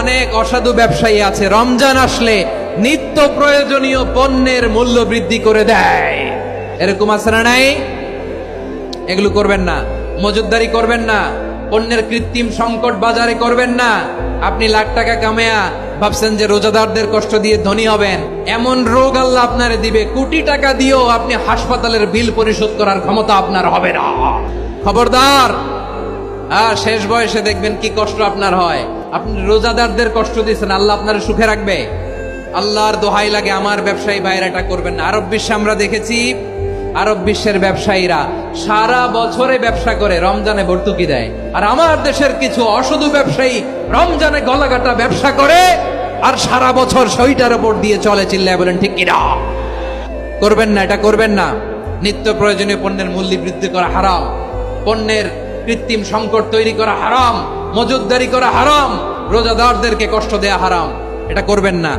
অনেক অসাধু ব্যবসায়ী আছে রমজান আসলে নিত্য প্রয়োজনীয় পণ্যের মূল্য বৃদ্ধি করে দেয়। এরকম আছে না নাই? এগুলো করবেন না, মজুতদারি করবেন না, পণ্যের কৃত্রিম সংকট বাজারে করবেন না। আপনি লাখ টাকা কামায়া ভাবছেন যে রোজাদারদের কষ্ট দিয়ে ধনী হবেন, এমন রোগ আল্লাহ আপনারে দিবে, কোটি টাকা দিয়েও আপনি হাসপাতালের বিল পরিশোধ করার ক্ষমতা আপনার হবে না। খবরদার। শেষ বয়সে দেখবেন কি কষ্ট আপনার হয়। আপনি রোজাদারদের কষ্ট দিচ্ছেন, আল্লাহ আপনার সুখে রাখবে? আল্লাহর দোহাই লাগে আমার ব্যবসায়ী ভাইরা এটা করবেন না। আরব বিশ্বে আমরা দেখেছি, আরব বিশ্বের ব্যবসায়ীরা সারা বছরে ব্যবসা করে, রমজানে ভর্তুকি দেয়। আর আমার দেশের কিছু অসাধু ব্যবসায়ী রমজানে গলাকাটা ব্যবসা করে আর সারা বছর সইটার উপর দিয়ে চলে। চিল্লায় বলেন ঠিক কিনা? করবেন না, এটা করবেন না। নিত্য প্রয়োজনীয় পণ্যের মূল্য বৃদ্ধি করা হারাম, পণ্যের কৃত্রিম সংকট তৈরি করা হারাম, মজুতদারি করা হারাম, রোজাদারদেরকে কষ্ট দেয়া হারাম। এটা করবেন না।